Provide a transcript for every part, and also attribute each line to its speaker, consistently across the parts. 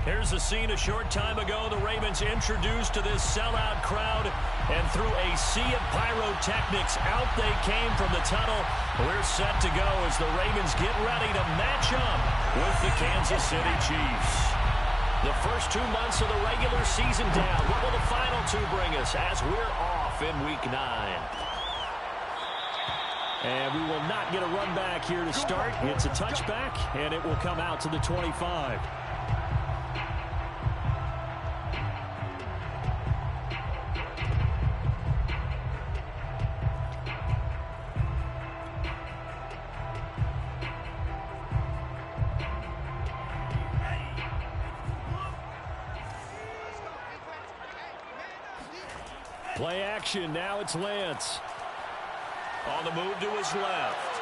Speaker 1: Here's a scene a short time ago. The Ravens introduced to this sellout crowd, and through a sea of pyrotechnics, out they came from the tunnel. We're set to go as the Ravens get ready to match up with the Kansas City Chiefs. The first 2 months of the regular season down. What will the final 2 bring us as we're off in Week 9? And we will not get a run back here to start. It's a touchback, and it will come out to the 25. Play action. Now it's Lance. On the move to his left.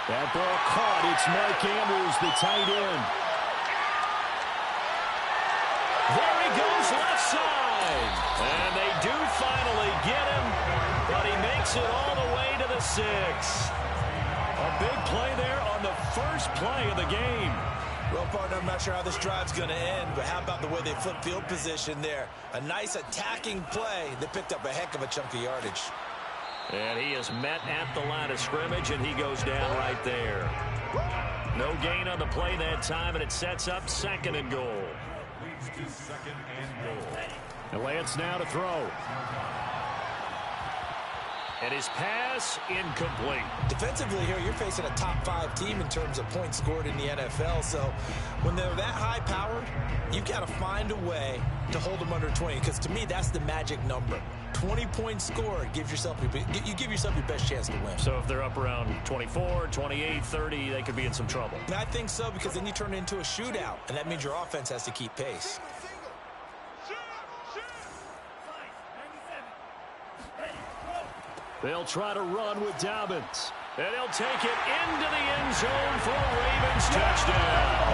Speaker 1: That ball caught. It's Mark Andrews, the tight end. There he goes, left side. And they do finally get him, but he makes it all the way to the 6. A big play there on the first play of the game.
Speaker 2: Well, partner, I'm not sure how this drive's going to end, but how about the way they flip field position there? A nice attacking play. They picked up a heck of a chunk of yardage.
Speaker 1: And he is met at the line of scrimmage, and he goes down right there. No gain on the play that time, and it sets up 2nd and goal. And Lance now to throw. And his pass incomplete.
Speaker 2: Defensively here, you're facing a top 5 team in terms of points scored in the NFL. So when they're that high powered, you've got to find a way to hold them under 20. Because to me, that's the magic number. 20 points scored, you give yourself your best chance to win.
Speaker 1: So if they're up around 24, 28, 30, they could be in some trouble.
Speaker 2: And I think so, because then you turn it into a shootout. And that means your offense has to keep pace.
Speaker 1: They'll try to run with Dobbins. And he'll take it into the end zone for a Ravens touchdown.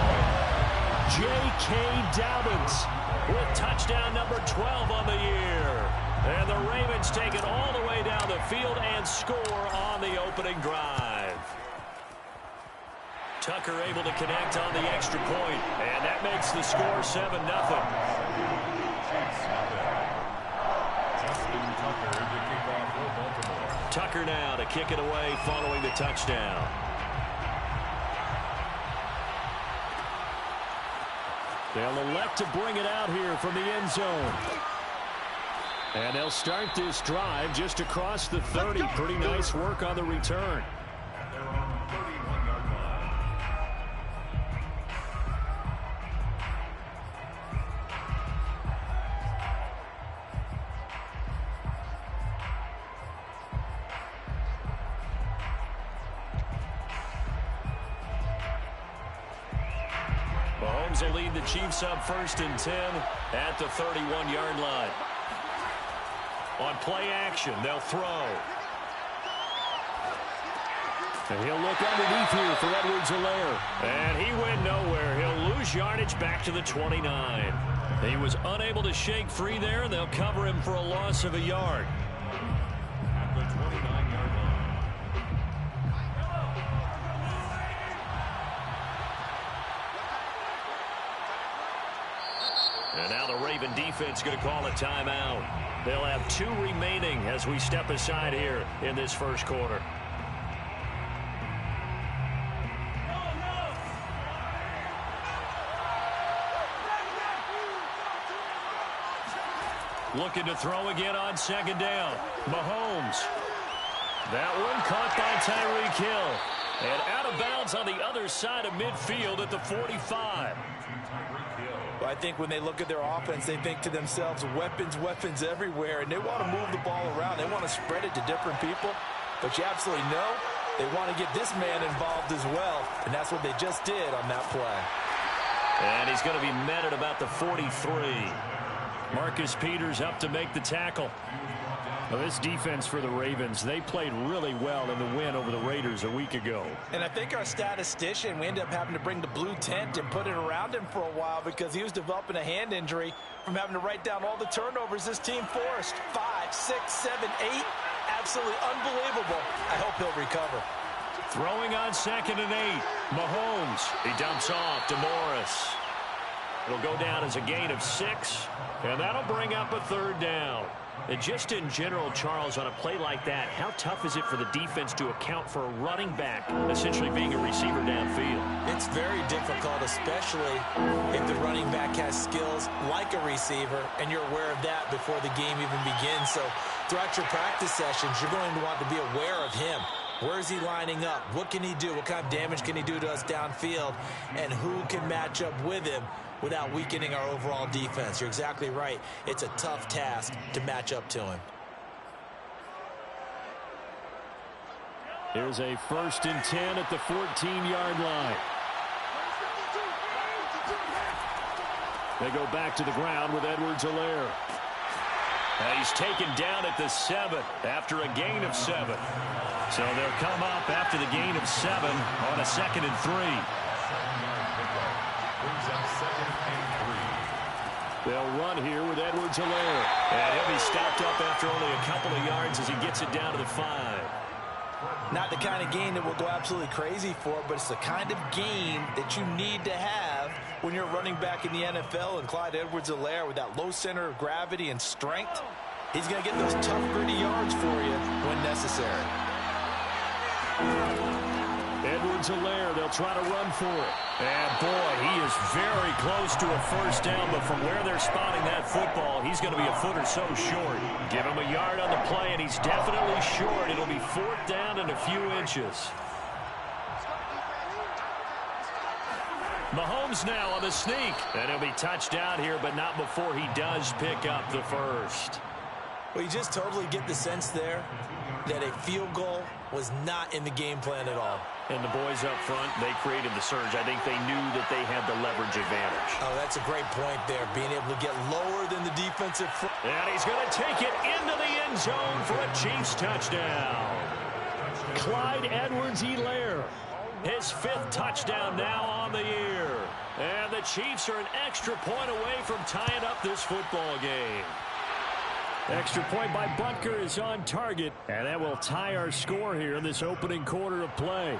Speaker 1: J.K. Dobbins with touchdown number 12 on the year. And the Ravens take it all the way down the field and score on the opening drive. Tucker able to connect on the extra point. And that makes the score 7-0. Tucker now to kick it away following the touchdown. They'll elect to bring it out here from the end zone. And they'll start this drive just across the 30. Pretty nice work on the return. Mahomes will lead the Chiefs up 1st and 10 at the 31-yard line. On play action, they'll throw. And he'll look underneath here for Edwards-Helaire. And he went nowhere. He'll lose yardage back to the 29. He was unable to shake free there, and they'll cover him for a loss of a yard. At the 29-yard line. And now the Raven defense going to call a timeout. They'll have 2 remaining as we step aside here in this first quarter. Looking to throw again on 2nd down. Mahomes. That one caught by Tyreek Hill. And out of bounds on the other side of midfield at the 45.
Speaker 2: I think when they look at their offense, they think to themselves, weapons everywhere, and they want to move the ball around. They want to spread it to different people, but you absolutely know they want to get this man involved as well, and that's what they just did on that play.
Speaker 1: And he's going to be met at about the 43. Marcus Peters up to make the tackle. Well, this defense for the Ravens, they played really well in the win over the Raiders a week ago.
Speaker 2: And I think our statistician, we ended up having to bring the blue tent and put it around him for a while because he was developing a hand injury from having to write down all the turnovers this team forced. 5, 6, 7, 8. Absolutely unbelievable. I hope he'll recover.
Speaker 1: Throwing on 2nd and 8. Mahomes. He dumps off to Morris. It'll go down as a gain of 6, and that'll bring up a 3rd down. And just in general, Charles, on a play like that, how tough is it for the defense to account for a running back essentially being a receiver downfield?
Speaker 2: It's very difficult, especially if the running back has skills like a receiver, and you're aware of that before the game even begins. So throughout your practice sessions, you're going to want to be aware of him. Where is he lining up? What can he do? What kind of damage can he do to us downfield? And who can match up with him without weakening our overall defense? You're exactly right. It's a tough task to match up to him.
Speaker 1: Here's a 1st and 10 at the 14-yard line. They go back to the ground with Edwards-Helaire. He's taken down at the 7 after a gain of 7. So they'll come up after the gain of 7 on a 2nd and 3. They'll run here with Edwards-Helaire. And he'll be stopped up after only a couple of yards as he gets it down to the 5.
Speaker 2: Not the kind of game that we'll go absolutely crazy for, but it's the kind of game that you need to have when you're running back in the NFL. And Clyde Edwards-Helaire, with that low center of gravity and strength, he's going to get those tough, gritty yards for you when necessary.
Speaker 1: Edwards-Helaire, they'll try to run for it. And boy, he is very close to a 1st down, but from where they're spotting that football, he's going to be a foot or so short. Give him a yard on the play, and he's definitely short. It'll be 4th down and a few inches. Mahomes now on the sneak, and he'll be touched down here, but not before he does pick up the 1st.
Speaker 2: Well, you just totally get the sense there that a field goal was not in the game plan at all.
Speaker 1: And the boys up front, they created the surge. I think they knew that they had the leverage advantage.
Speaker 2: Oh, that's a great point there, being able to get lower than the defensive front.
Speaker 1: And he's going to take it into the end zone for a Chiefs touchdown. Clyde Edwards-Helaire, his 5th touchdown now on the year. And the Chiefs are an extra point away from tying up this football game. Extra point by Butker is on target, and that will tie our score here in this opening quarter of play.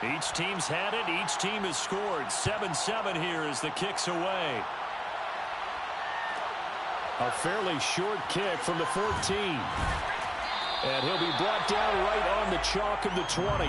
Speaker 1: Each team's had it. Each team has scored. 7-7 here as the kick's away. A fairly short kick from the 14. And he'll be brought down right on the chalk of the 20.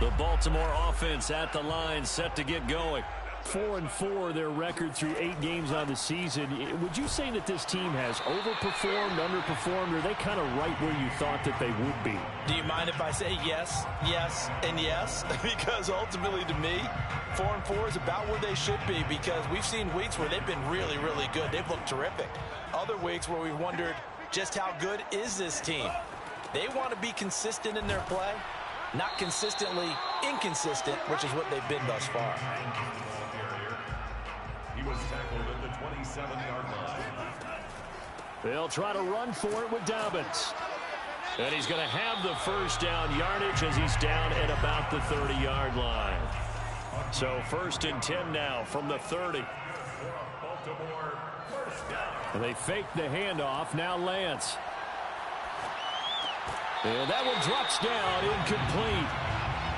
Speaker 1: The Baltimore offense at the line, set to get going. 4-4 their record through 8 games on the season. Would you say that this team has overperformed, underperformed, or are they kind of right where you thought that they would be?
Speaker 2: Do you mind if I say yes, yes, and yes? Because ultimately to me, 4-4 is about where they should be, because we've seen weeks where they've been really, really good. They've looked terrific. Other weeks where we've wondered just how good is this team. They want to be consistent in their play. Not consistently inconsistent, which is what they've been thus far.
Speaker 3: He was tackled at the 27-yard line.
Speaker 1: They'll try to run for it with Dobbins. And he's going to have the 1st down yardage as he's down at about the 30-yard line. So 1st and 10 now from the 30. And they fake the handoff. Now Lance. And that one drops down, incomplete.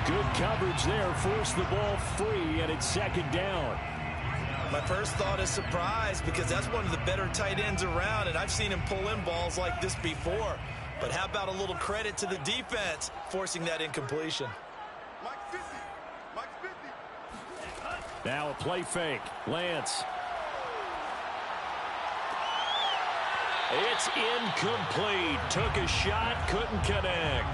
Speaker 1: Good coverage there, forced the ball free, and it's 2nd down.
Speaker 2: My first thought is surprise, because that's one of the better tight ends around, and I've seen him pull in balls like this before. But how about a little credit to the defense forcing that incompletion?
Speaker 1: Now a play fake. Lance. It's incomplete. Took a shot, couldn't connect.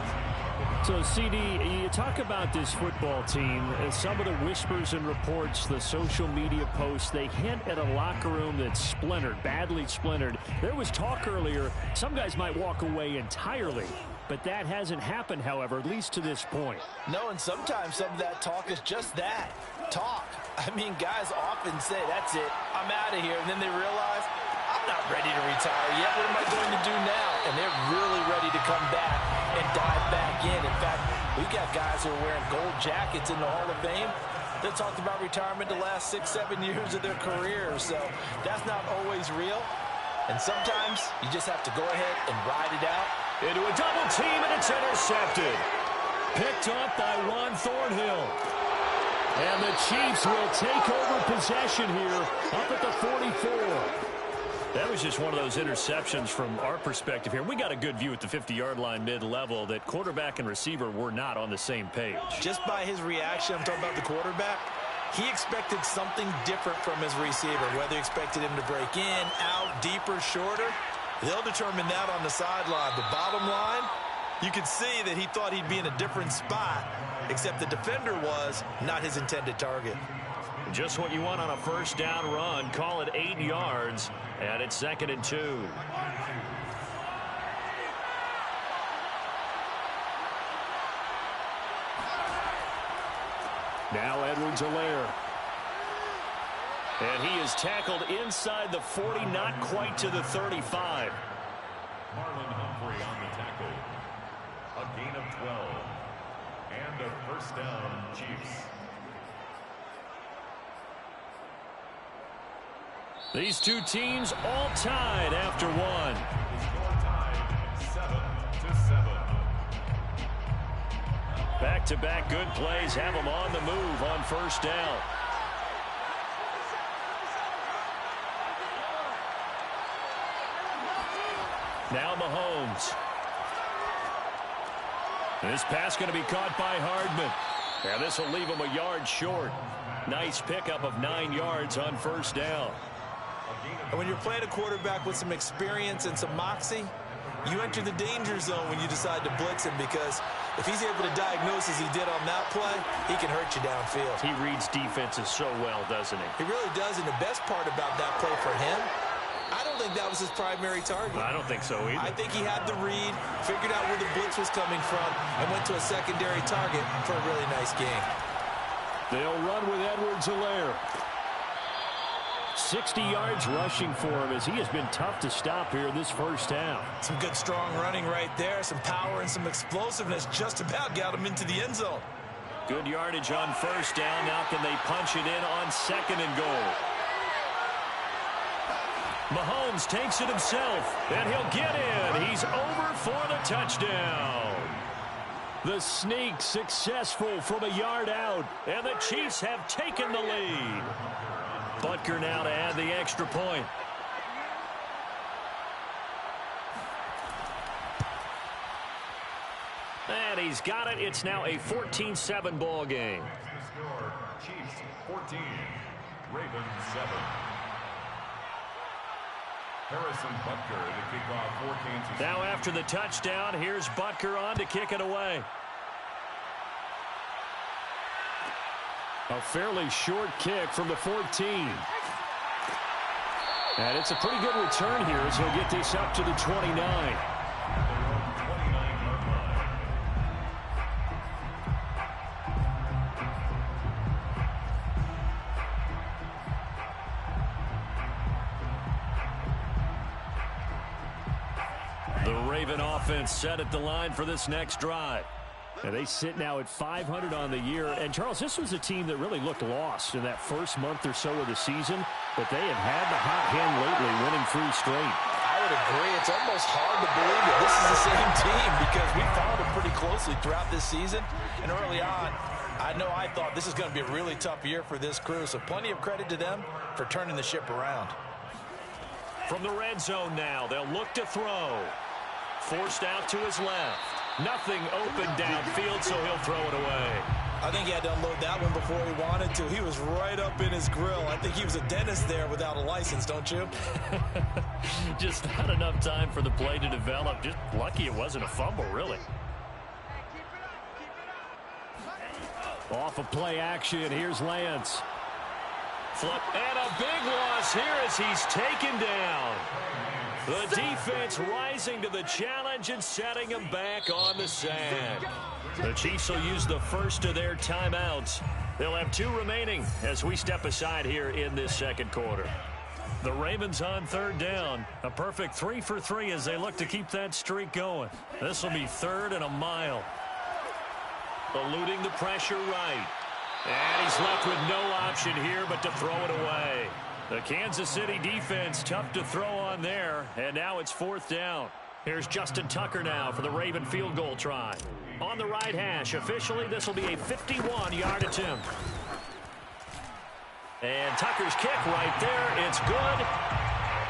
Speaker 1: So, CD, you talk about this football team, some of the whispers and reports, the social media posts, they hint at a locker room that's splintered, badly splintered. There was talk earlier, some guys might walk away entirely, but that hasn't happened, however, at least to this point.
Speaker 2: No, and sometimes some of that talk is just that, talk. I mean, guys often say, that's it, I'm out of here, and then they realize, I'm not ready to retire yet. What am I going to do now? And they're really ready to come back and dive back in. In fact, We got guys who are wearing gold jackets in the Hall of Fame. They talked about retirement the last 6-7 years of their careers, so that's not always real. And sometimes you just have to go ahead and ride it out.
Speaker 1: Into a double team, and it's intercepted. Picked off by Juan Thornhill. And the Chiefs will take over possession here up at the 44. That was just one of those interceptions from our perspective here. We got a good view at the 50-yard line mid-level that quarterback and receiver were not on the same page.
Speaker 2: Just by his reaction, I'm talking about the quarterback, he expected something different from his receiver, whether he expected him to break in, out, deeper, shorter. They'll determine that on the sideline. The bottom line, you can see that he thought he'd be in a different spot, except the defender was not his intended target.
Speaker 1: Just what you want on a first down run. Call it 8 yards, and it's 2nd and 2. Now Edwards-Helaire. And he is tackled inside the 40, not quite to the 35.
Speaker 3: Marlon Humphrey on the tackle. A gain of 12. And a first down, Chiefs.
Speaker 1: These two teams all tied after one.
Speaker 3: Score tied 7-7.
Speaker 1: Back-to-back good plays have them on the move on first down. Now Mahomes. This pass going to be caught by Hardman. And this will leave him a yard short. Nice pickup of 9 yards on first down.
Speaker 2: And when you're playing a quarterback with some experience and some moxie, you enter the danger zone when you decide to blitz him, because if he's able to diagnose as he did on that play, he can hurt you downfield.
Speaker 1: He reads defenses so well, doesn't he?
Speaker 2: He really does, and the best part about that play for him, I don't think that was his primary target.
Speaker 1: I don't think so either.
Speaker 2: I think he had the read, figured out where the blitz was coming from, and went to a secondary target for a really nice game.
Speaker 1: They'll run with Edwards-Helaire. 60 yards rushing for him, as he has been tough to stop here in this first half.
Speaker 2: Some good strong running right there, some power and some explosiveness, just about got him into the end zone.
Speaker 1: Good yardage on first down. Now can they punch it in on 2nd and goal? Mahomes takes it himself, and he'll get in. He's over for the touchdown. The sneak successful from a yard out, and the Chiefs have taken the lead. Butker now to add the extra point. And he's got it. It's now a 14-7 ball game.
Speaker 3: Score, Chiefs 14, Ravens 7. Harrison Butker to kick off for Kansas City.
Speaker 1: Now after the touchdown, here's Butker on to kick it away. A fairly short kick from the 14. And it's a pretty good return here as he'll get this up to the 29. The Raven offense set at the line for this next drive. And they sit now at 500 on the year. And, Charles, this was a team that really looked lost in that first month or so of the season. But they have had the hot hand lately, winning 3 straight.
Speaker 2: I would agree. It's almost hard to believe that this is the same team, because we followed them pretty closely throughout this season. And early on, I thought this is going to be a really tough year for this crew. So plenty of credit to them for turning the ship around.
Speaker 1: From the red zone now, they'll look to throw. Forced out to his left. Nothing open downfield, so he'll throw it away.
Speaker 2: I think he had to unload that one before he wanted to. He was right up in his grill. I think he was a dentist there without a license, don't you?
Speaker 1: Just not enough time for the play to develop. Just lucky it wasn't a fumble, really. Off of play action, here's Lance. Flip, and a big loss here as he's taken down. The defense rising to the challenge and setting him back on the sand. The Chiefs will use the first of their timeouts. They'll have 2 remaining as we step aside here in this second quarter. The Ravens on 3rd down. A perfect 3 for 3 as they look to keep that streak going. This will be 3rd and a mile. Eluding the pressure right. And he's left with no option here but to throw it away. The Kansas City defense tough to throw on there. And now it's 4th down. Here's Justin Tucker now for the Raven field goal try. On the right hash. Officially, this will be a 51-yard attempt. And Tucker's kick right there. It's good.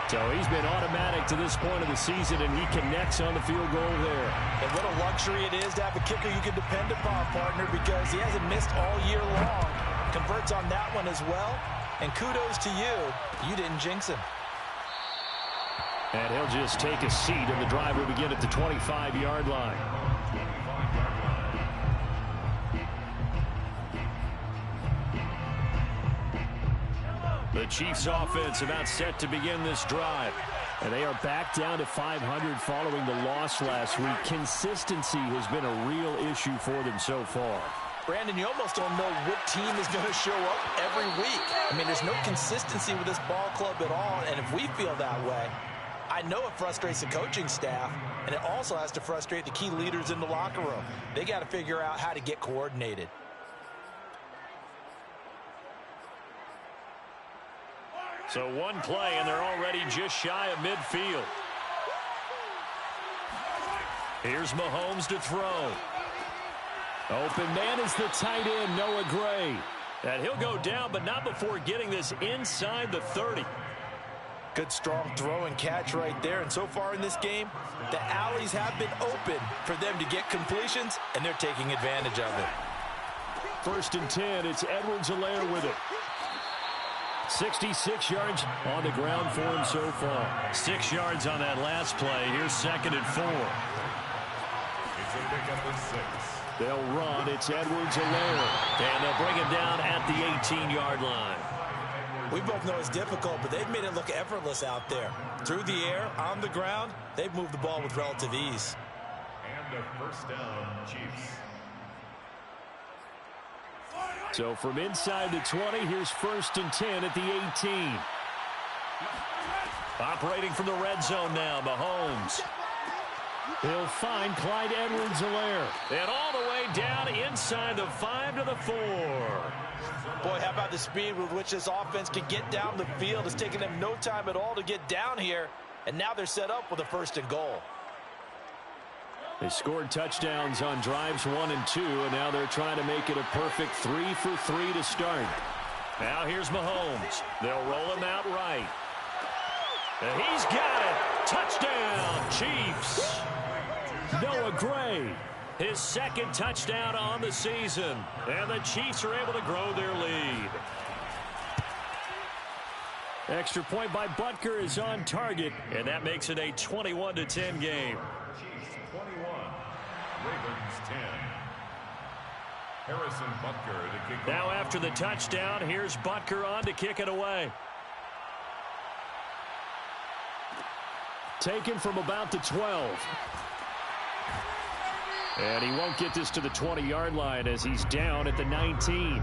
Speaker 1: So he's been automatic to this point of the season, and he connects on the field goal there.
Speaker 2: And what a luxury it is to have a kicker you can depend upon, partner, because he hasn't missed all year long. Converts on that one as well. And kudos to you. You didn't jinx him.
Speaker 1: And he'll just take a seat, and the drive will begin at the 25-yard line. The Chiefs offense about set to begin this drive. And they are back down to 500 following the loss last week. Consistency has been a real issue for them so far.
Speaker 2: Brandon, you almost don't know what team is going to show up every week. I mean, there's no consistency with this ball club at all. And if we feel that way, I know it frustrates the coaching staff, and it also has to frustrate the key leaders in the locker room. They got to figure out how to get coordinated.
Speaker 1: So one play, and they're already just shy of midfield. Here's Mahomes to throw. Open man is the tight end, Noah Gray. And he'll go down, but not before getting this inside the 30.
Speaker 2: Good, strong throw and catch right there. And so far in this game, the alleys have been open for them to get completions, and they're taking advantage of it.
Speaker 1: 1st and 10, it's Edwards-Helaire with it. 66 yards on the ground for him so far. 6 yards on that last play. Here's 2nd and 4.
Speaker 3: It's a pickup of 6.
Speaker 1: They'll run. It's Edwards-Helaire. And they'll bring him down at the 18-yard line.
Speaker 2: We both know it's difficult, but they've made it look effortless out there. Through the air, on the ground, they've moved the ball with relative ease.
Speaker 3: And a 1st down, Chiefs.
Speaker 1: So from inside the 20, here's 1st and 10 at the 18. Operating from the red zone now, Mahomes. He'll find Clyde Edwards-Helaire. And all the way down inside the 5 to the 4.
Speaker 2: Boy, how about the speed with which this offense can get down the field? It's taken them no time at all to get down here. And now they're set up with a 1st and goal.
Speaker 1: They scored touchdowns on drives 1 and 2, and now they're trying to make it a perfect 3 for 3 to start. Now here's Mahomes. They'll roll him out right. And he's got it. Touchdown, Chiefs. Noah Gray, his 2nd touchdown on the season. And the Chiefs are able to grow their lead. Extra point by Butker is on target, and that makes it a 21-10 game.
Speaker 3: Chiefs 21, Ravens 10. Harrison Butker to kick off.
Speaker 1: Now after the touchdown, here's Butker on to kick it away. Taken from about the 12. And he won't get this to the 20-yard line as he's down at the 19.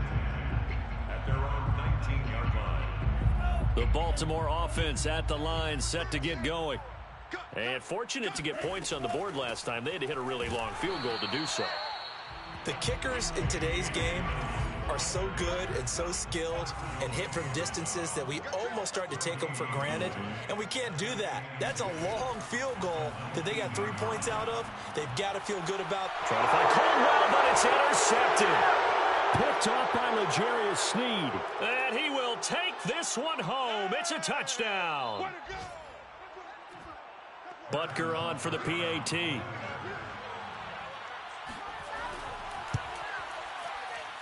Speaker 3: At their own 19-yard line.
Speaker 1: The Baltimore offense at the line, set to get going. And fortunate to get points on the board last time. They had to hit a really long field goal to do so.
Speaker 2: The kickers in today's game are so good and so skilled and hit from distances that we almost start to take them for granted, and we can't do that. That's a long field goal that they got 3 points out of. They've got to feel good about.
Speaker 1: Trying to find Coldwell, but it's intercepted. Picked off by L'Jarius Sneed. And he will take this one home. It's a touchdown. Butker on for the PAT.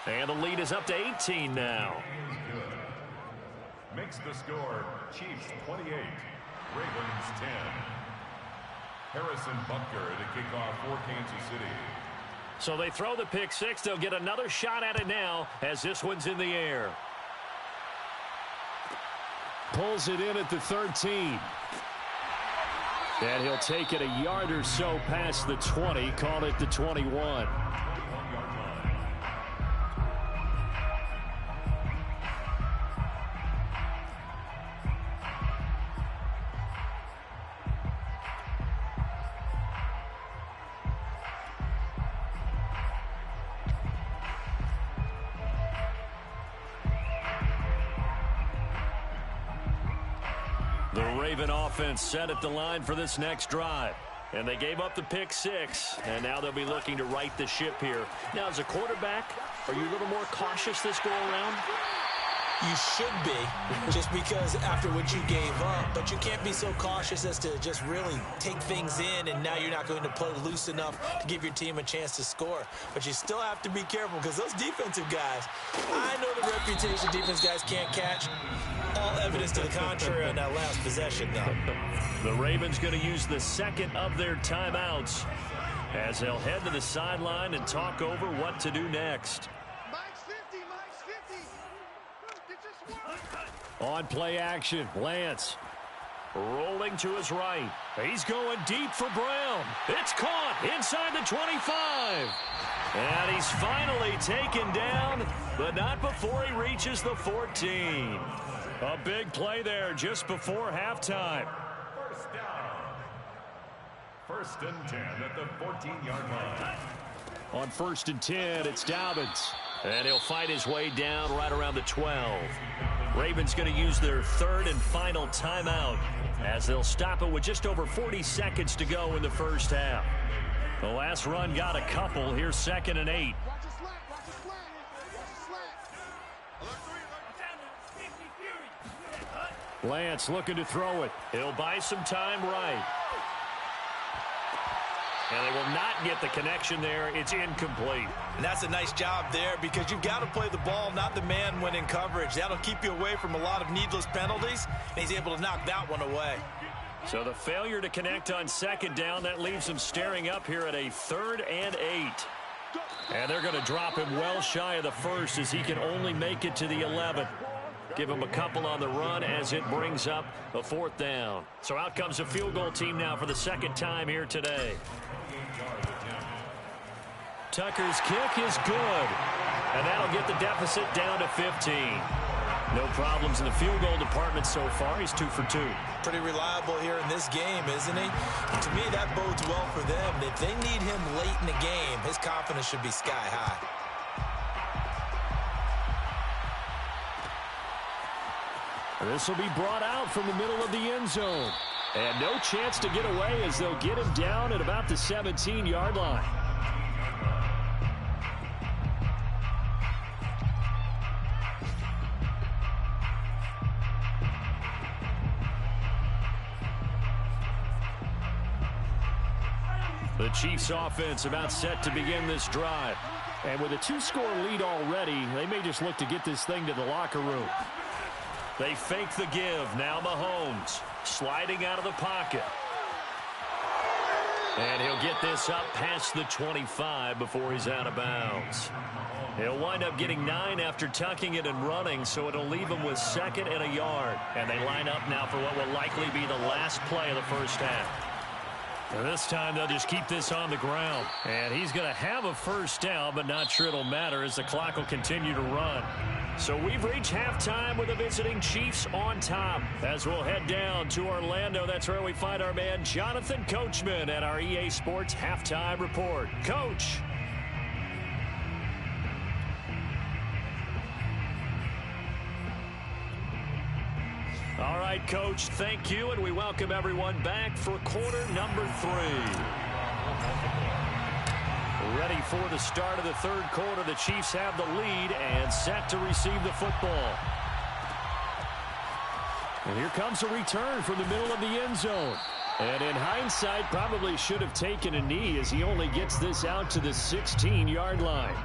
Speaker 1: And the lead is up to 18 now.
Speaker 3: Makes the score Chiefs 28, Ravens 10. Harrison Butker to kick off for Kansas City.
Speaker 1: So they throw the pick six. They'll get another shot at it now as this one's in the air. Pulls it in at the 13. And he'll take it a yard or so past the 20. Call it the 21. The Raven offense set at the line for this next drive. And they gave up the pick 6, and now they'll be looking to right the ship here. Now, as a quarterback, are you a little more cautious this go-around?
Speaker 2: You should be, just because after what you gave up. But you can't be so cautious as to just really take things in, and now you're not going to play loose enough to give your team a chance to score. But you still have to be careful, because those defensive guys, I know the reputation defense guys can't catch. All evidence to the contrary on that last possession, though.
Speaker 1: The Ravens going to use the second of their timeouts as they'll head to the sideline and talk over what to do next. On play action, Lance rolling to his right. He's going deep for Brown. It's caught inside the 25. And he's finally taken down, but not before he reaches the 14. A big play there just before halftime.
Speaker 3: First down. 1st and 10 at the 14-yard line.
Speaker 1: On 1st and 10, it's Dobbins. And he'll fight his way down right around the 12. Ravens going to use their 3rd and final timeout as they'll stop it with just over 40 seconds to go in the first half. The last run got a couple. Here's 2nd and 8. Lance looking to throw it. He'll buy some time right. And they will not get the connection there. It's incomplete.
Speaker 2: And that's a nice job there, because you've got to play the ball, not the man when in coverage. That'll keep you away from a lot of needless penalties, and he's able to knock that one away.
Speaker 1: So the failure to connect on 2nd down, that leaves him staring up here at a 3rd and 8. And they're going to drop him well shy of the 1st as he can only make it to the 11. Give him a couple on the run as it brings up a 4th down. So out comes a field goal team now for the 2nd time here today. Tucker's kick is good, and that'll get the deficit down to 15. No problems in the field goal department so far. He's 2 for 2.
Speaker 2: Pretty reliable here in this game, isn't he? To me, that bodes well for them. If they need him late in the game, his confidence should be sky high.
Speaker 1: This will be brought out from the middle of the end zone. And no chance to get away as they'll get him down at about the 17-yard line. The Chiefs offense about set to begin this drive. And with a 2-score lead already, they may just look to get this thing to the locker room. They fake the give. Now Mahomes sliding out of the pocket. And he'll get this up past the 25 before he's out of bounds. He'll wind up getting 9 after tucking it and running, so it'll leave him with 2nd and a yard. And they line up now for what will likely be the last play of the first half. And this time they'll just keep this on the ground. And he's going to have a 1st down, but not sure it'll matter as the clock will continue to run. So we've reached halftime with the visiting Chiefs on top. As we'll head down to Orlando, that's where we find our man Jonathan Coachman at our EA Sports Halftime Report. Coach. All right, Coach, thank you, and we welcome everyone back for quarter number 3. Ready for the start of the 3rd quarter. The Chiefs have the lead and set to receive the football. And here comes a return from the middle of the end zone. And in hindsight, probably should have taken a knee as he only gets this out to the 16-yard line.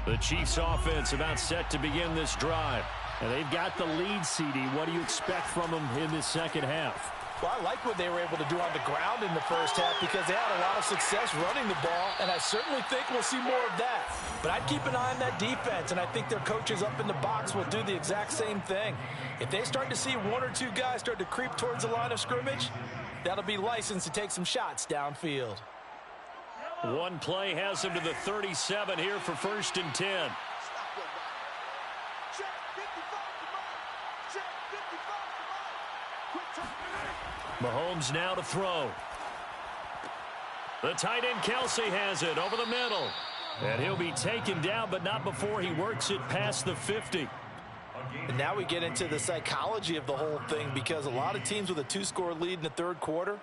Speaker 1: The Chiefs offense about set to begin this drive. And they've got the lead, CD. What do you expect from them in this second half?
Speaker 2: Well, I like what they were able to do on the ground in the first half because they had a lot of success running the ball, and I certainly think we'll see more of that. But I'd keep an eye on that defense, and I think their coaches up in the box will do the exact same thing. If they start to see 1 or 2 guys start to creep towards the line of scrimmage, that'll be licensed to take some shots downfield.
Speaker 1: One play has him to the 37 here for 1st and 10. Mahomes now to throw. The tight end Kelsey has it over the middle. And he'll be taken down, but not before he works it past the 50.
Speaker 2: And now we get into the psychology of the whole thing, because a lot of teams with a 2-score lead in the third quarter,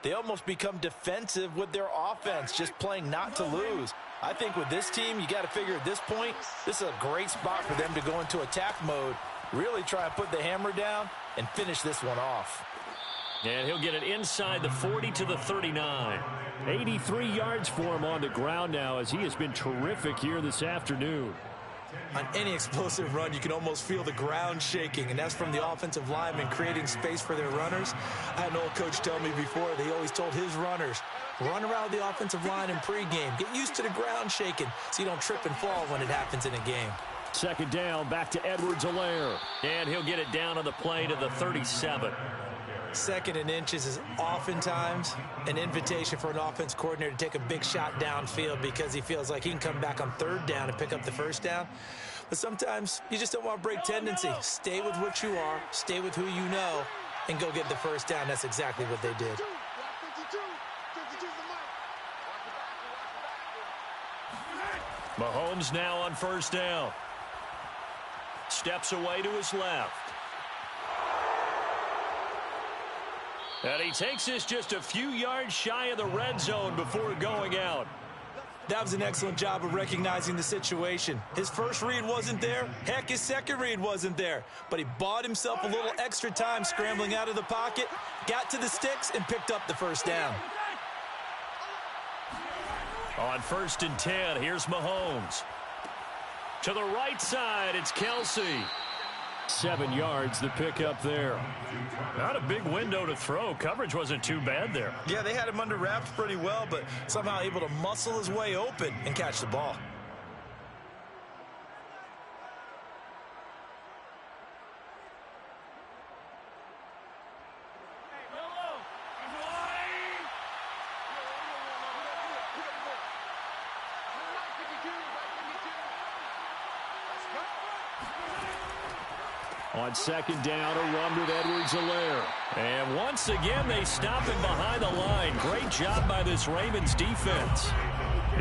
Speaker 2: they almost become defensive with their offense, just playing not to lose. I think with this team, you got to figure at this point, this is a great spot for them to go into attack mode, really try and put the hammer down and finish this one off.
Speaker 1: And he'll get it inside the 40 to the 39. 83 yards for him on the ground now, as he has been terrific here this afternoon.
Speaker 2: On any explosive run, you can almost feel the ground shaking, and that's from the offensive linemen creating space for their runners. I had an old coach tell me before, they always told his runners, run around the offensive line in pregame. Get used to the ground shaking so you don't trip and fall when it happens in a game.
Speaker 1: Second down, back to Edwards-Helaire. And he'll get it down on the play to the 37.
Speaker 2: Second and inches is oftentimes an invitation for an offense coordinator to take a big shot downfield because he feels like he can come back on third down and pick up the first down. But sometimes you just don't want to break tendency. Stay with what you are, stay with who you know, and go get the first down. That's exactly what they did.
Speaker 1: Mahomes now on first down. Steps away to his left. And he takes this just a few yards shy of the red zone before going out.
Speaker 2: That was an excellent job of recognizing the situation. His first read wasn't there. Heck, his second read wasn't there. But he bought himself a little extra time scrambling out of the pocket, got to the sticks, and picked up the first down.
Speaker 1: On 1st and 10, here's Mahomes. To the right side, it's Kelsey. 7 yards, the pickup there. Not a big window to throw. Coverage wasn't too bad there.
Speaker 2: Yeah, they had him under wraps pretty well, but somehow able to muscle his way open and catch the ball.
Speaker 1: On second down, a run with Edwards-Helaire. And once again, they stop him behind the line. Great job by this Ravens defense.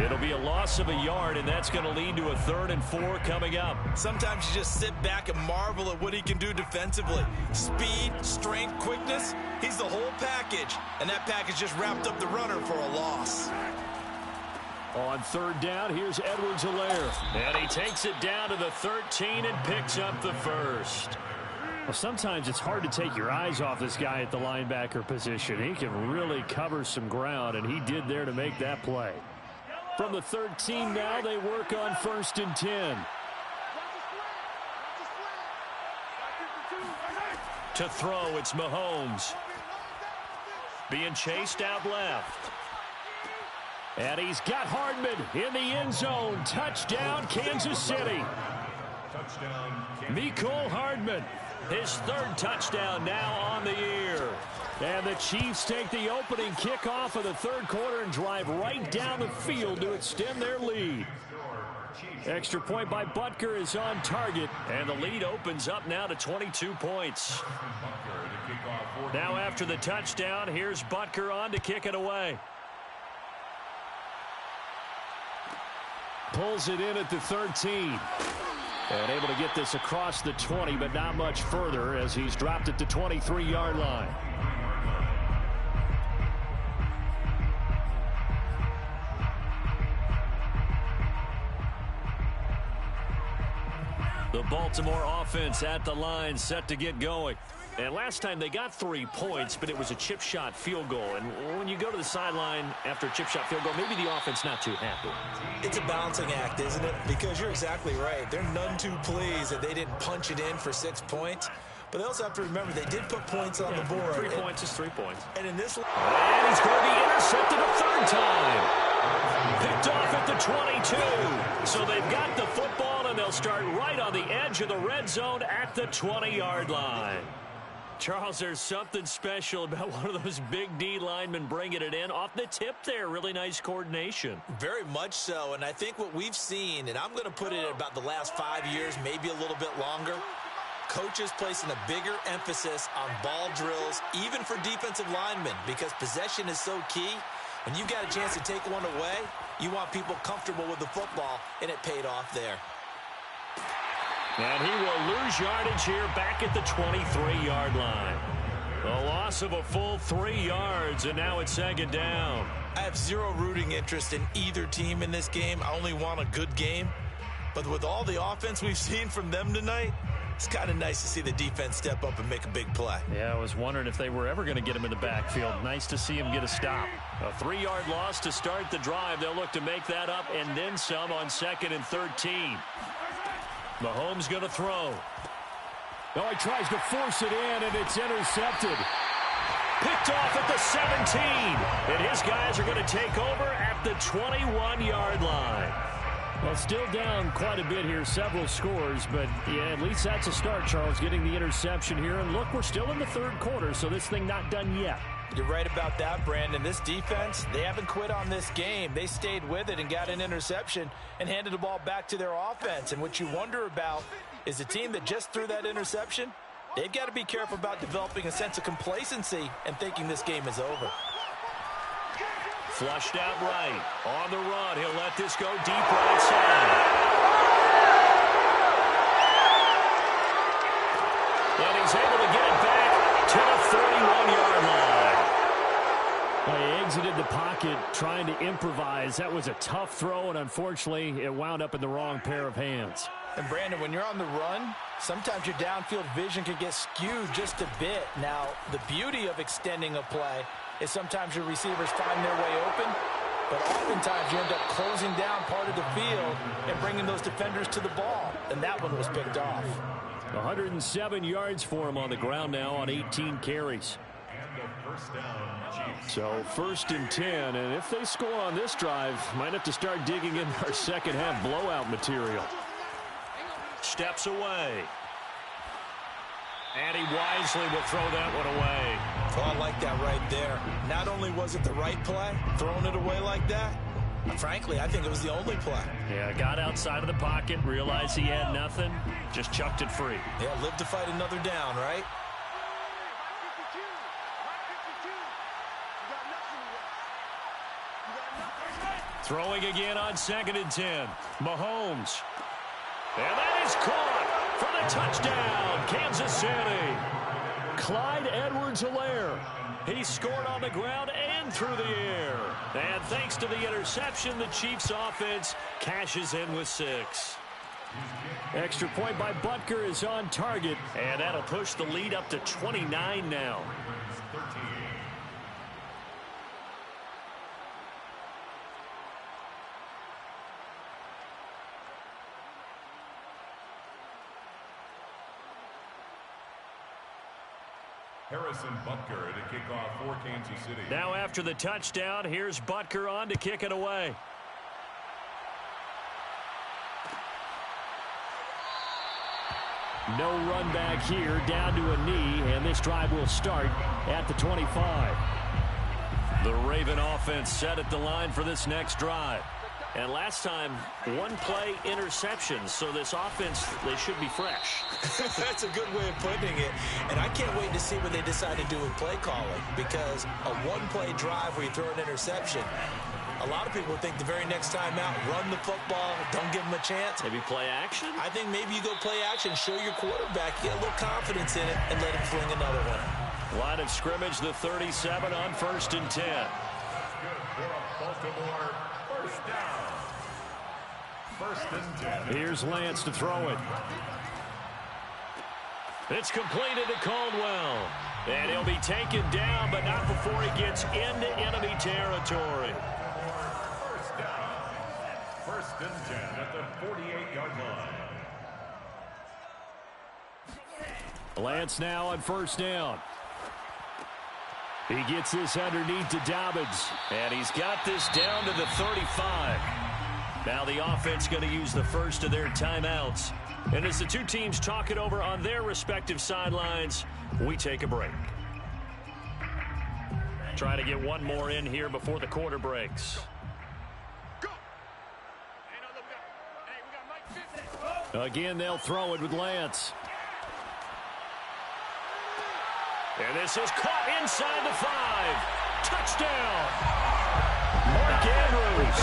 Speaker 1: It'll be a loss of a yard, and that's going to lead to a 3rd and 4 coming up.
Speaker 2: Sometimes you just sit back and marvel at what he can do defensively. Speed, strength, quickness, he's the whole package. And that package just wrapped up the runner for a loss.
Speaker 1: On 3rd down, here's Edwards-Helaire. And he takes it down to the 13 and picks up the first. Well, sometimes it's hard to take your eyes off this guy at the linebacker position. He can really cover some ground, and he did there to make that play. From the 13 now, they work on 1st and 10. To throw, it's Mahomes. Being chased out left. And he's got Hardman in the end zone. Touchdown, Kansas City. Mecole Hardman, his 3rd touchdown now on the year. And the Chiefs take the opening kickoff of the 3rd quarter and drive right down the field to extend their lead. Extra point by Butker is on target, and the lead opens up now to 22 points. Now after the touchdown, here's Butker on to kick it away. Pulls it in at the 13. And able to get this across the 20, but not much further as he's dropped it to 23-yard line. The Baltimore offense at the line, set to get going. And last time they got 3 points, but it was a chip shot field goal. And when you go to the sideline after a chip shot field goal, maybe the offense not too happy.
Speaker 2: It's a balancing act, isn't it? Because you're exactly right. They're none too pleased that they didn't punch it in for 6 points. But they also have to remember they did put points on the board.
Speaker 1: 3 points is 3 points.
Speaker 2: And in this,
Speaker 1: and he's going to be intercepted a 3rd time. Picked off at the 22. So they've got the football, and they'll start right on the edge of the red zone at the 20-yard line. Charles, there's something special about one of those big D linemen bringing it in off the tip there. Really nice coordination.
Speaker 2: Very much so, and I think what we've seen, and I'm going to put it at about the last 5 years, maybe a little bit longer, coaches placing a bigger emphasis on ball drills, even for defensive linemen, because possession is so key. When you've got a chance to take one away, You want people comfortable with the football, and it paid off there.
Speaker 1: And he will lose yardage here back at the 23-yard line. A loss of a full 3 yards, and now it's second down.
Speaker 2: I have zero rooting interest in either team in this game. I only want a good game. But with all the offense we've seen from them tonight, it's kind of nice to see the defense step up and make a big play.
Speaker 1: Yeah, I was wondering if they were ever going to get him in the backfield. Nice to see him get a stop. A 3-yard loss to start the drive. They'll look to make that up and then some on 2nd and 13. Mahomes going to throw. Oh, he tries to force it in, and it's intercepted. Picked off at the 17. And his guys are going to take over at the 21-yard line. Well, still down quite a bit here, several scores, but yeah, at least that's a start, Charles, getting the interception here. And look, we're still in the 3rd quarter, so this thing not done yet.
Speaker 2: You're right about that, Brandon. This defense, they haven't quit on this game. They stayed with it and got an interception and handed the ball back to their offense. And what you wonder about is the team that just threw that interception, they've got to be careful about developing a sense of complacency and thinking this game is over.
Speaker 1: Flushed out right. On the run. He'll let this go deep right side. And he's able to get it back to the 31-yard line. Well, he exited the pocket trying to improvise. That was a tough throw, and unfortunately, it wound up in the wrong pair of hands.
Speaker 2: And, Brandon, when you're on the run, sometimes your downfield vision can get skewed just a bit. Now, the beauty of extending a play is sometimes your receivers find their way open, but oftentimes you end up closing down part of the field and bringing those defenders to the ball, and that one was picked off.
Speaker 1: 107 yards for him on the ground now on 18 carries. So 1st and 10, and if they score on this drive, might have to start digging in our second half blowout material. Steps away. And he wisely will throw that one away.
Speaker 2: Oh, I like that right there. Not only was it the right play, throwing it away like that, frankly, I think it was the only play.
Speaker 1: Yeah, got outside of the pocket, realized he had nothing, just chucked it free.
Speaker 2: Yeah, live to fight another down, right?
Speaker 1: Throwing again on 2nd and 10. Mahomes. And that is caught for the touchdown, Kansas City. Clyde Edwards-Helaire. He scored on the ground and through the air. And thanks to the interception, the Chiefs offense cashes in with 6. Extra point by Butker is on target. And that'll push the lead up to 29 now.
Speaker 3: Harrison Butker to kick off for Kansas City.
Speaker 1: Now after the touchdown, here's Butker on to kick it away. No run back here, down to a knee, and this drive will start at the 25. The Raven offense set at the line for this next drive. And last time, 1-play interceptions, so this offense, they should be fresh.
Speaker 2: That's a good way of putting it. And I can't wait to see what they decide to do with play calling, because a 1-play drive where you throw an interception, a lot of people think the very next time out, run the football, don't give them a chance.
Speaker 1: Maybe play action?
Speaker 2: I think maybe you go play action, show your quarterback, get a little confidence in it, and let him fling another one.
Speaker 1: Line of scrimmage, the 37 on 1st and 10.
Speaker 3: Good for a Baltimore first down. 1st and 10.
Speaker 1: Here's Lance to throw it. It's completed to Caldwell. And he'll be taken down, but not before he gets into enemy territory.
Speaker 3: First down. 1st and 10 at the 48-yard line.
Speaker 1: Lance now on 1st down. He gets this underneath to Dobbins. And he's got this down to the 35. Now the offense going to use the first of their timeouts. And as the two teams talk it over on their respective sidelines, we take a break. Try to get one more in here before the quarter breaks. Again, they'll throw it with Lance. And this is caught inside the 5. Touchdown! Mark Andrews.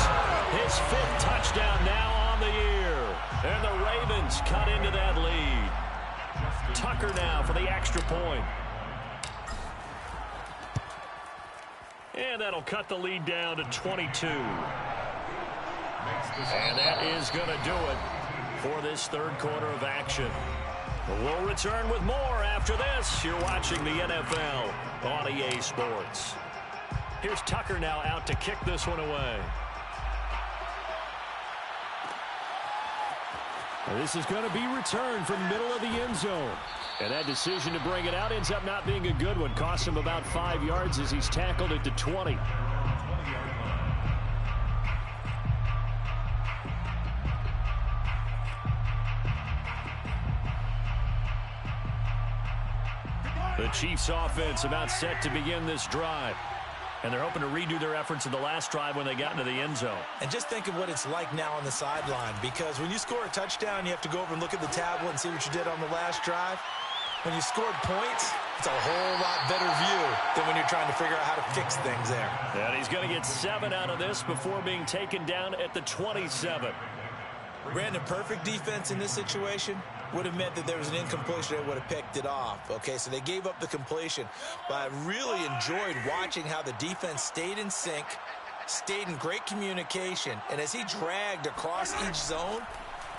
Speaker 1: his 5th touchdown now on the year. And the Ravens cut into that lead. Tucker now for the extra point. And that'll cut the lead down to 22. And that is going to do it for this third quarter of action. We'll return with more after this. You're watching the NFL on EA Sports. Here's Tucker now out to kick this one away.
Speaker 4: This is going to be returned from the middle of the end zone. And that decision to bring it out ends up not being a good one. Cost him about 5 yards as he's tackled it to 20.
Speaker 1: The Chiefs offense about set to begin this drive. And they're hoping to redo their efforts in the last drive when they got into the end zone.
Speaker 2: And just think of what it's like now on the sideline, because when you score a touchdown, you have to go over and look at the tablet and see what you did on the last drive. When you scored points, it's a whole lot better view than when you're trying to figure out how to fix things there.
Speaker 1: And he's going to get 7 out of this before being taken down at the 27.
Speaker 2: Brandon, perfect defense in this situation would have meant that there was an incompletion. They would have picked it off. Okay, so they gave up the completion. But I really enjoyed watching how the defense stayed in sync, stayed in great communication. And as he dragged across each zone,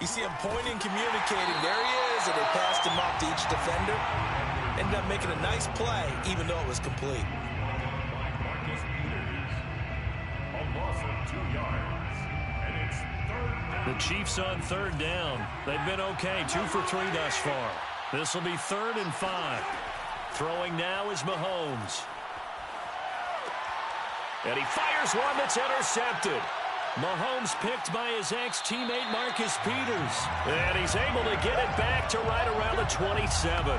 Speaker 2: you see him pointing, communicating. There he is, and they passed him off to each defender. Ended up making a nice play, even though it was complete.
Speaker 1: The Chiefs on 3rd down. They've been okay, 2 for 3 thus far. This will be 3rd and 5. Throwing now is Mahomes. And he fires one that's intercepted. Mahomes picked by his ex-teammate Marcus Peters. And he's able to get it back to right around the 27.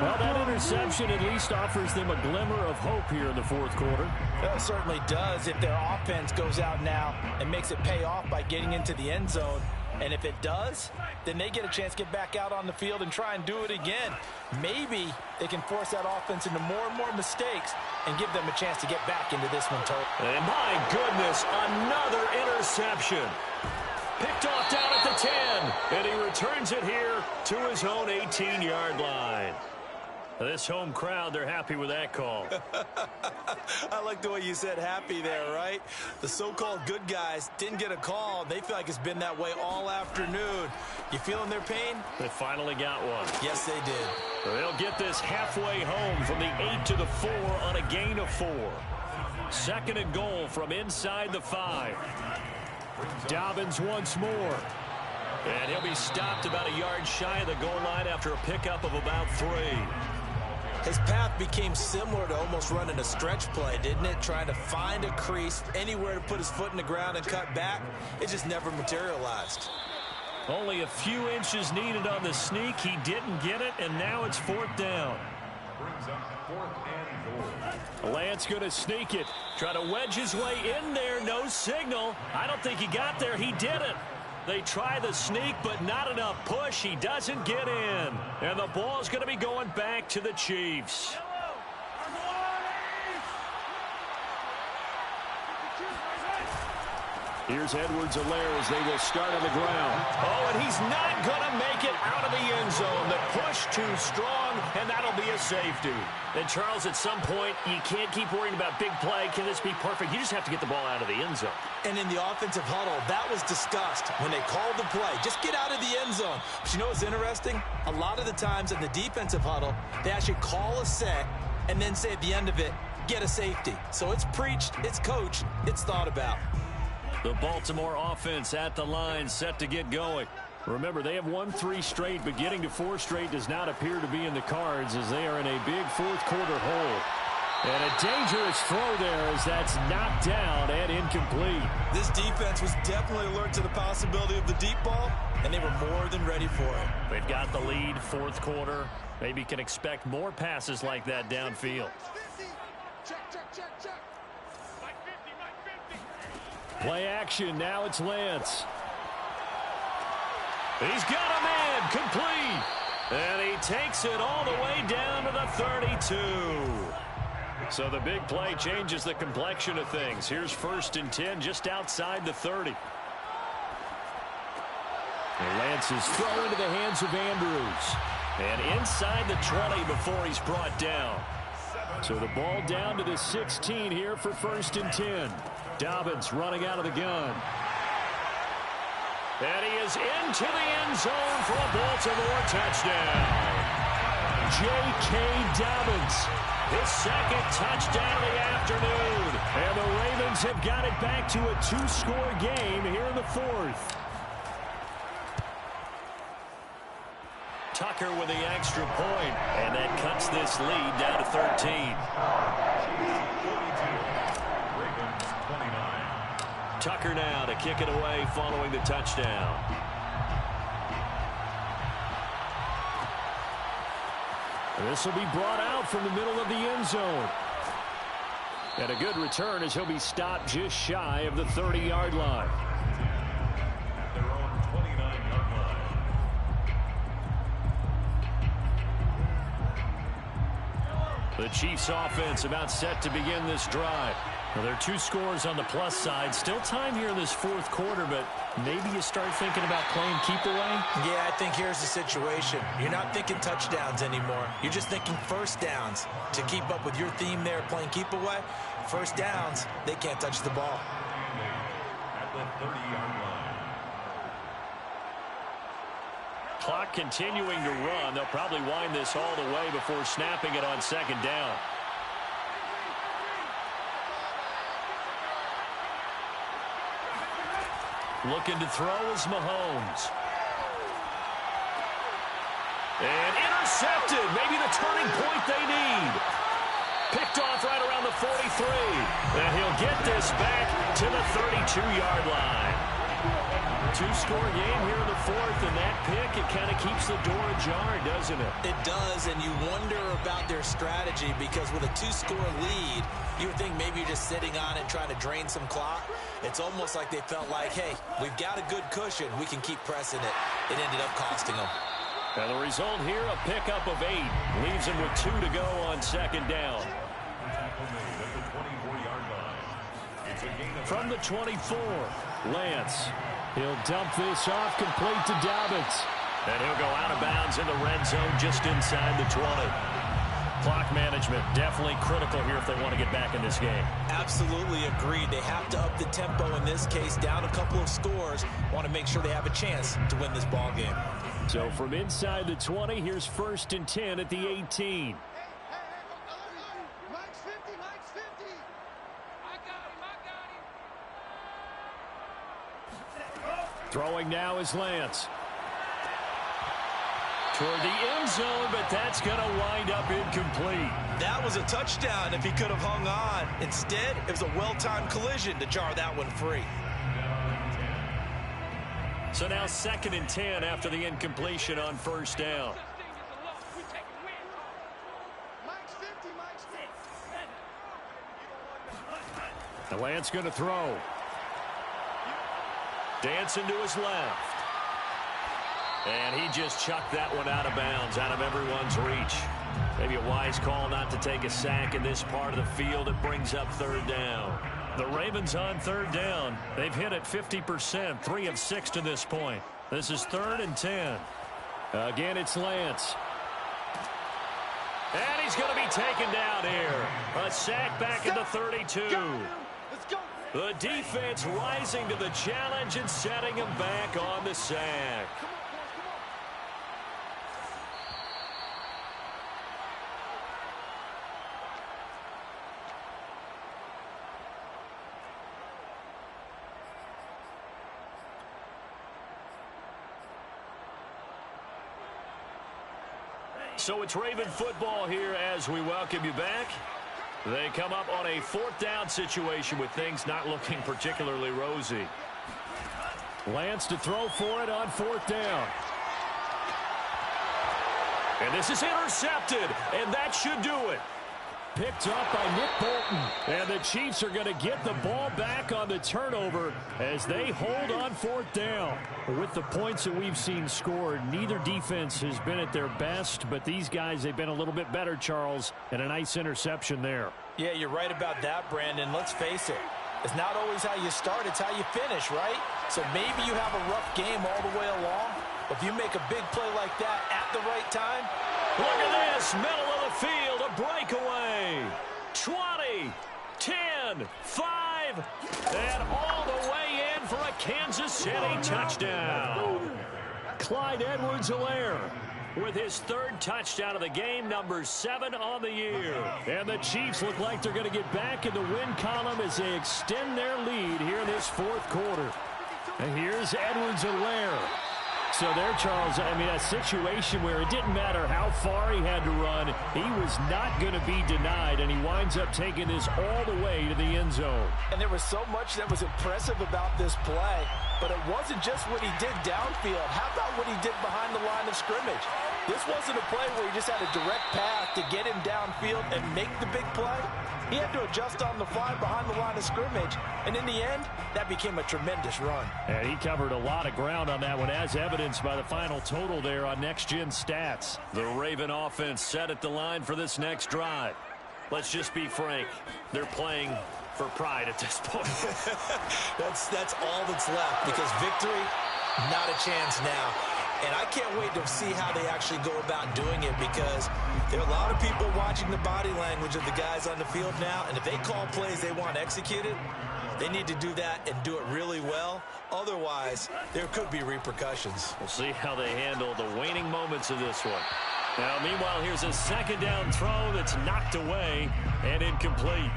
Speaker 4: Well, that interception at least offers them a glimmer of hope here in the fourth quarter.
Speaker 2: Well, it certainly does if their offense goes out now and makes it pay off by getting into the end zone. And if it does, then they get a chance to get back out on the field and try and do it again. Maybe they can force that offense into more and more mistakes and give them a chance to get back into this one, totally.
Speaker 1: And my goodness, another interception. Picked off down at the 10, and he returns it here to his own 18-yard line. This home crowd, they're happy with that call.
Speaker 2: I like the way you said happy there, right? The so-called good guys didn't get a call. They feel like it's been that way all afternoon. You feeling their pain?
Speaker 1: They finally got one.
Speaker 2: Yes, they did.
Speaker 1: They'll get this halfway home from the 8 to the 4 on a gain of 4. 2nd and goal from inside the 5. Dobbins once more. And he'll be stopped about a yard shy of the goal line after a pickup of about 3.
Speaker 2: His path became similar to almost running a stretch play, didn't it? Trying to find a crease, anywhere to put his foot in the ground and cut back. It just never materialized.
Speaker 1: Only a few inches needed on the sneak. He didn't get it, and now it's 4th down. Lance going to sneak it. Try to wedge his way in there. No signal. I don't think he got there. He did it. They try the sneak, but not enough push. He doesn't get in. And the ball's going to be going back to the Chiefs.
Speaker 4: Here's Edwards-Helaire as they will start on the ground.
Speaker 1: Oh, and he's not going to make it out of the end zone. The push too strong, and that'll be a safety. And, Charles, at some point, you can't keep worrying about big play. Can this be perfect? You just have to get the ball out of the end zone.
Speaker 2: And in the offensive huddle, that was discussed when they called the play. Just get out of the end zone. But you know what's interesting? A lot of the times in the defensive huddle, they actually call a set and then say at the end of it, get a safety. So it's preached, it's coached, it's thought about.
Speaker 1: The Baltimore offense at the line, set to get going.
Speaker 4: Remember, they have won 3 straight, but getting to 4 straight does not appear to be in the cards as they are in a big fourth quarter hole. And a dangerous throw there as that's knocked down and incomplete.
Speaker 2: This defense was definitely alert to the possibility of the deep ball, and they were more than ready for it.
Speaker 1: They've got the lead, fourth quarter. Maybe can expect more passes like that downfield.
Speaker 4: Play action. Now it's Lance.
Speaker 1: He's got a man complete. And he takes it all the way down to the 32.
Speaker 4: So the big play changes the complexion of things. Here's 1st and 10 just outside the 30. And Lance's throw into the hands of Andrews. And inside the 20 before he's brought down. So the ball down to the 16 here for 1st and 10. Dobbins running out of the gun. And he is into the end zone for a Baltimore touchdown. J.K. Dobbins, his 2nd touchdown of the afternoon. And the Ravens have got it back to a 2-score game here in the 4th. Tucker with the extra point, and that cuts this lead down to 13. Tucker now to kick it away following the touchdown. This will be brought out from the middle of the end zone. And a good return as he'll be stopped just shy of the 30-yard line.
Speaker 3: At their own 29-yard line.
Speaker 4: The Chiefs offense about set to begin this drive. Well, there are 2 scores on the plus side. Still time here in this 4th quarter, but maybe you start thinking about playing keep away?
Speaker 2: Yeah, I think here's the situation. You're not thinking touchdowns anymore. You're just thinking 1st downs. To keep up with your theme there, playing keep away, 1st downs, they can't touch the ball.
Speaker 3: At the 30-yard line.
Speaker 4: Clock continuing to run. They'll probably wind this all the way before snapping it on 2nd down. Looking to throw is Mahomes. And intercepted. Maybe the turning point they need. Picked off right around the 43. And he'll get this back to the 32-yard line. 2-score game here in the 4th, and that pick, it kind of keeps the door ajar, doesn't it?
Speaker 2: It does, and you wonder about their strategy because with a 2-score lead, you would think maybe you're just sitting on it trying to drain some clock. It's almost like they felt like, hey, we've got a good cushion. We can keep pressing it. It ended up costing them.
Speaker 4: And the result here, a pickup of 8. Leaves them with 2 to go on 2nd down. From the 24, Lance. He'll dump this off complete to Dobbins. And he'll go out of bounds in the red zone just inside the 20. Clock management definitely critical here if they want to get back in this game.
Speaker 2: Absolutely agreed. They have to up the tempo in this case, down a couple of scores. Want to make sure they have a chance to win this ball game.
Speaker 4: So from inside the 20, here's 1st and 10 at the 18. Throwing now is Lance. Toward the end zone, but that's going to wind up incomplete.
Speaker 2: That was a touchdown if he could have hung on. Instead, it was a well-timed collision to jar that one free.
Speaker 4: So now 2nd and 10 after the incompletion on 1st down. The Lance going to throw. Dancing to his left. And he just chucked that one out of bounds, out of everyone's reach. Maybe a wise call not to take a sack in this part of the field. It brings up 3rd down. The Ravens on 3rd down. They've hit it 50%, 3 of 6 to this point. This is 3rd and 10. Again, it's Lance. And he's going to be taken down here. A sack back at the 32. The defense rising to the challenge and setting him back on the sack. So it's Raven football here as we welcome you back. They come up on a 4th down situation with things not looking particularly rosy. Lance to throw for it on 4th down. And this is intercepted, and that should do it. Picked up by Nick Bolton. And the Chiefs are going to get the ball back on the turnover as they hold on fourth down. With the points that we've seen scored, neither defense has been at their best, but these guys, they've been a little bit better, Charles, and a nice interception there.
Speaker 2: Yeah, you're right about that, Brandon. Let's face it. It's not always how you start, it's how you finish, right? So maybe you have a rough game all the way along, but if you make a big play like that at the right time.
Speaker 1: Look at this, middle of the field, a breakaway. 20, 10, 5, and all the way in for a Kansas City touchdown. Clyde Edwards-Helaire with his third touchdown of the game, number 7 on the year.
Speaker 4: And the Chiefs look like they're going to get back in the win column as they extend their lead here in this fourth quarter. And here's Edwards-Helaire. So there, Charles, I mean, a situation where it didn't matter how far he had to run, he was not going to be denied, and he winds up taking this all the way to the end zone.
Speaker 2: And there was so much that was impressive about this play, but it wasn't just what he did downfield. How about what he did behind the line of scrimmage? This wasn't a play where he just had a direct path to get him downfield and make the big play. He had to adjust on the fly behind the line of scrimmage, and in the end, that became a tremendous run.
Speaker 4: And he covered a lot of ground on that one, as evidenced by the final total there on Next Gen Stats.
Speaker 1: The Raven offense set at the line for this next drive. Let's just be frank. They're playing for pride at this point.
Speaker 2: That's all that's left, because victory, not a chance now. And I can't wait to see how they actually go about doing it, because there are a lot of people watching the body language of the guys on the field now, and if they call plays they want executed, they need to do that and do it really well. Otherwise, there could be repercussions.
Speaker 1: We'll see how they handle the waning moments of this one. Now, meanwhile, here's a second down throw that's knocked away and incomplete.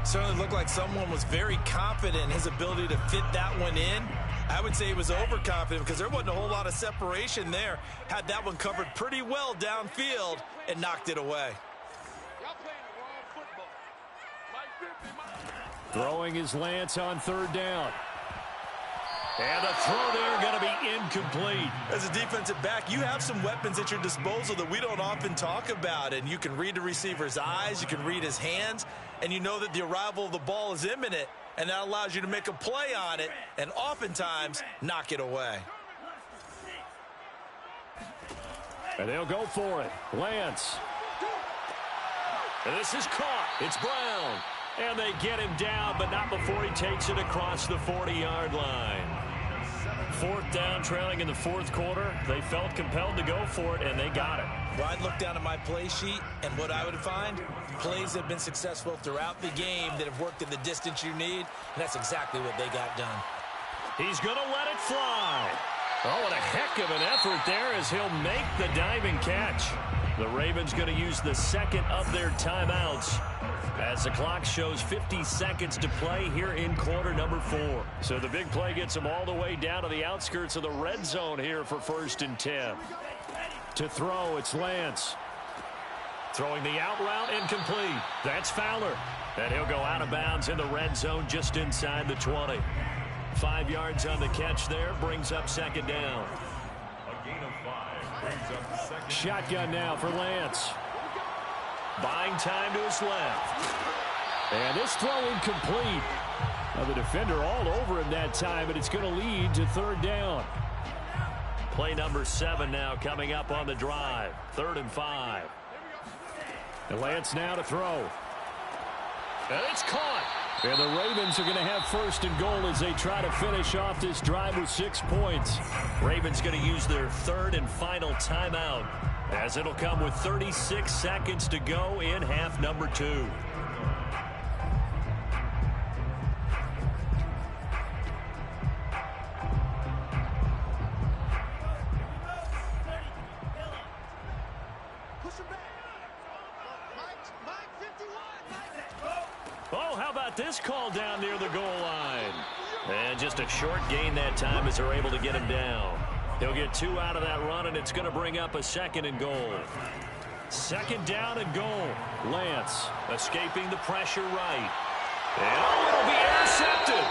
Speaker 2: Certainly looked like someone was very confident in his ability to fit that one in. I would say he was overconfident because there wasn't a whole lot of separation there. Had that one covered pretty well downfield and knocked it away.
Speaker 4: Throwing is Lance on third down.
Speaker 1: And the throw there going to be incomplete.
Speaker 2: As a defensive back, you have some weapons at your disposal that we don't often talk about. And you can read the receiver's eyes, you can read his hands, and you know that the arrival of the ball is imminent. And that allows you to make a play on it and oftentimes knock it away.
Speaker 4: And they'll go for it. Lance.
Speaker 1: And this is caught. It's Brown. And they get him down, but not before he takes it across the 40-yard line. Fourth down, trailing in the fourth quarter. They felt compelled to go for it, and they got it.
Speaker 2: Well, I'd look down at my play sheet, and what I would find, plays that have been successful throughout the game that have worked in the distance you need, and that's exactly what they got done.
Speaker 1: He's going to let it fly. Oh, what a heck of an effort there as he'll make the diving catch. The Ravens going to use the second of their timeouts as the clock shows 50 seconds to play here in quarter number 4.
Speaker 4: So the big play gets them all the way down to the outskirts of the red zone here for 1st and 10. To throw, it's Lance.
Speaker 1: Throwing the out route, incomplete. That's Fowler. And he'll go out of bounds in the red zone just inside the 20. 5 yards on the catch there, brings up second down.
Speaker 3: A gain of 5 brings up second.
Speaker 4: Shotgun now for Lance.
Speaker 1: Buying time to his left.
Speaker 4: And this throw incomplete. Now the defender all over him that time, but it's going to lead to third down.
Speaker 1: Play number 7 now coming up on the drive. 3rd and 5.
Speaker 4: And Lance now to throw.
Speaker 1: And it's caught.
Speaker 4: And the Ravens are going to have 1st and goal as they try to finish off this drive with 6 points.
Speaker 1: Ravens going to use their 3rd and final timeout, as it'll come with 36 seconds to go in half number 2. Oh, how about this call down near the goal line? And just a short gain that time as they're able to get him down. He'll get 2 out of that run, and it's going to bring up a 2nd and goal. 2nd down and goal. Lance escaping the pressure right. And it'll be intercepted.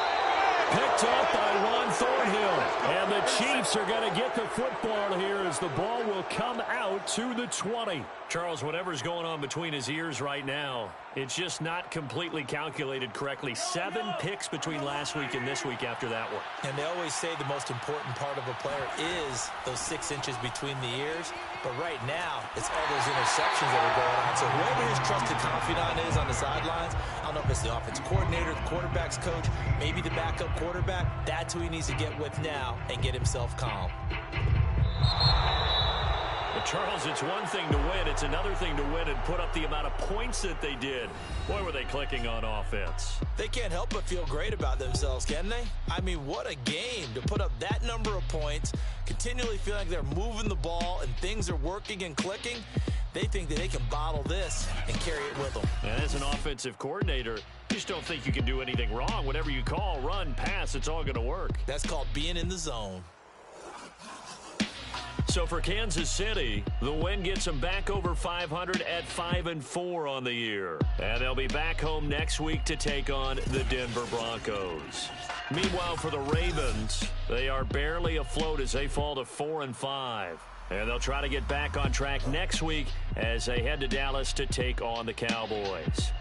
Speaker 4: picked up by Juan Thornhill. And the Chiefs are going to get the football here as the ball will come out to the 20.
Speaker 1: Charles, whatever's going on between his ears right now, it's just not completely calculated correctly. 7 picks between last week and this week after that one.
Speaker 2: And they always say the most important part of a player is those 6 inches between the ears. But right now, it's all those interceptions that are going on. So whoever his trusted confidant is on the sidelines, I don't know if it's the offensive coordinator, the quarterback's coach, maybe the backup quarterback, that's who he needs to get with now and get himself calm.
Speaker 1: But Charles, it's one thing to win. It's another thing to win and put up the amount of points that they did. Boy, were they clicking on offense.
Speaker 2: They can't help but feel great about themselves, can they? I mean, what a game to put up that number of points, continually feel like they're moving the ball and things are working and clicking. They think that they can bottle this and carry it with them.
Speaker 1: And as an offensive coordinator, you just don't think you can do anything wrong. Whatever you call, run, pass, it's all going to work.
Speaker 2: That's called being in the zone.
Speaker 1: So for Kansas City, the win gets them back over 500 at 5-4 on the year. And they'll be back home next week to take on the Denver Broncos. Meanwhile, for the Ravens, they are barely afloat as they fall to 4-5. And they'll try to get back on track next week as they head to Dallas to take on the Cowboys.